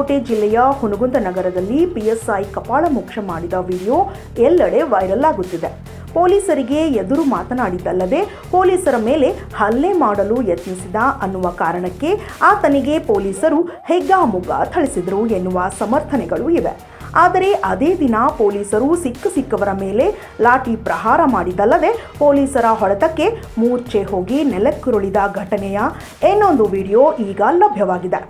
ಬಾಗಲಕೋಟೆ ಜಿಲ್ಲೆಯ ಹುನಗುಂದ ನಗರದಲ್ಲಿ ಪಿಎಸ್ಐ ಕಪಾಳ ಮೋಕ್ಷ ಮಾಡಿದ ವಿಡಿಯೋ ಎಲ್ಲೆಡೆ ವೈರಲ್ ಆಗುತ್ತಿದೆ. ಪೊಲೀಸರಿಗೆ ಎದುರು ಮಾತನಾಡಿದ್ದಲ್ಲದೆ ಪೊಲೀಸರ ಮೇಲೆ ಹಲ್ಲೆ ಮಾಡಲು ಯತ್ನಿಸಿದ ಅನ್ನುವ ಕಾರಣಕ್ಕೆ ಆತನಿಗೆ ಪೊಲೀಸರು ಹೆಗ್ಗಾಮುಗ್ಗಾ ಥಳಿಸಿದರು ಎನ್ನುವ ಸಮರ್ಥನೆಗಳು ಇವೆ. ಆದರೆ ಅದೇ ದಿನ ಪೊಲೀಸರು ಸಿಕ್ಕವರ ಮೇಲೆ ಲಾಠಿ ಪ್ರಹಾರ ಮಾಡಿದ್ದಲ್ಲದೆ ಪೊಲೀಸರ ಹೊಡೆತಕ್ಕೆ ಮೂರ್ಛೆ ಹೋಗಿ ನೆಲಕ್ಕುರುಳಿದ ಘಟನೆಯ ಇನ್ನೊಂದು ವಿಡಿಯೋ ಈಗ ಲಭ್ಯವಾಗಿದೆ.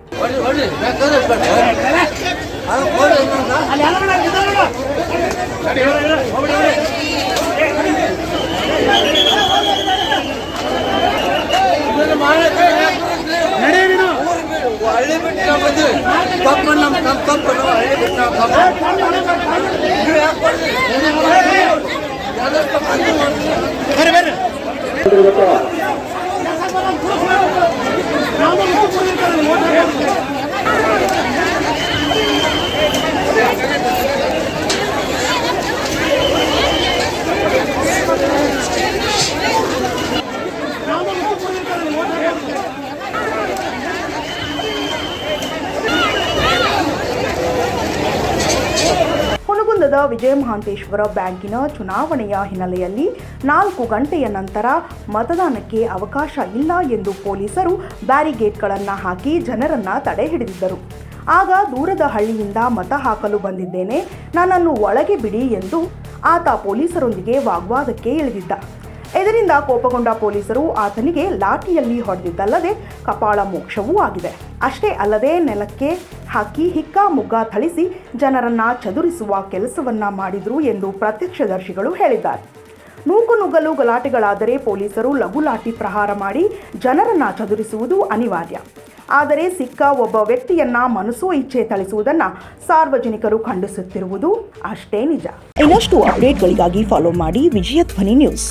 ಹುನಗುಂದದ ವಿಜಯ ಮಹಾಂತೇಶ್ವರ ಬ್ಯಾಂಕಿನ ಚುನಾವಣೆಯ ಹಿನ್ನೆಲೆಯಲ್ಲಿ 4 ಗಂಟೆಯ ನಂತರ ಮತದಾನಕ್ಕೆ ಅವಕಾಶ ಇಲ್ಲ ಎಂದು ಪೊಲೀಸರು ಬ್ಯಾರಿಗೇಡ್ಗಳನ್ನು ಹಾಕಿ ಜನರನ್ನ ತಡೆ ಹಿಡಿದಿದ್ದರು. ಆಗ ದೂರದ ಹಳ್ಳಿಯಿಂದ ಮತ ಹಾಕಲು ಬಂದಿದ್ದೇನೆ, ನನ್ನನ್ನು ಒಳಗೆ ಬಿಡಿ ಎಂದು ಆತ ಪೊಲೀಸರೊಂದಿಗೆ ವಾಗ್ವಾದಕ್ಕೆ ಇಳಿದಿದ್ದ. ಇದರಿಂದ ಕೋಪಗೊಂಡ ಪೊಲೀಸರು ಆತನಿಗೆ ಲಾಠಿಯಲ್ಲಿ ಹೊಡೆದಿದ್ದಲ್ಲದೆ ಕಪಾಳ ಮೋಕ್ಷವೂ ಆಗಿದೆ. ಅಷ್ಟೇ ಅಲ್ಲದೆ ನೆಲಕ್ಕೆ ಹಾಕಿ ಹಿಕ್ಕಾಮುಗ್ಗಾ ಥಳಿಸಿ ಜನರನ್ನ ಚದುರಿಸುವ ಕೆಲಸವನ್ನ ಮಾಡಿದ್ರು ಎಂದು ಪ್ರತ್ಯಕ್ಷದರ್ಶಿಗಳು ಹೇಳಿದ್ದಾರೆ. ನೂಕುನುಗ್ಗಲು ಗಲಾಟೆಗಳಾದರೆ ಪೊಲೀಸರು ಲಘು ಲಾಠಿ ಪ್ರಹಾರ ಮಾಡಿ ಜನರನ್ನ ಚದುರಿಸುವುದು ಅನಿವಾರ್ಯ. ಆದರೆ ಸಿಕ್ಕ ಒಬ್ಬ ವ್ಯಕ್ತಿಯನ್ನ ಮನಸೋ ಇಚ್ಛೆ ಥಳಿಸುವುದನ್ನ ಸಾರ್ವಜನಿಕರು ಖಂಡಿಸುತ್ತಿರುವುದು ಅಷ್ಟೇ ನಿಜ. ಇನ್ನಷ್ಟು ಅಪ್ಡೇಟ್ಗಳಿಗಾಗಿ ಫಾಲೋ ಮಾಡಿ ವಿಜಯ ಧ್ವನಿ ನ್ಯೂಸ್.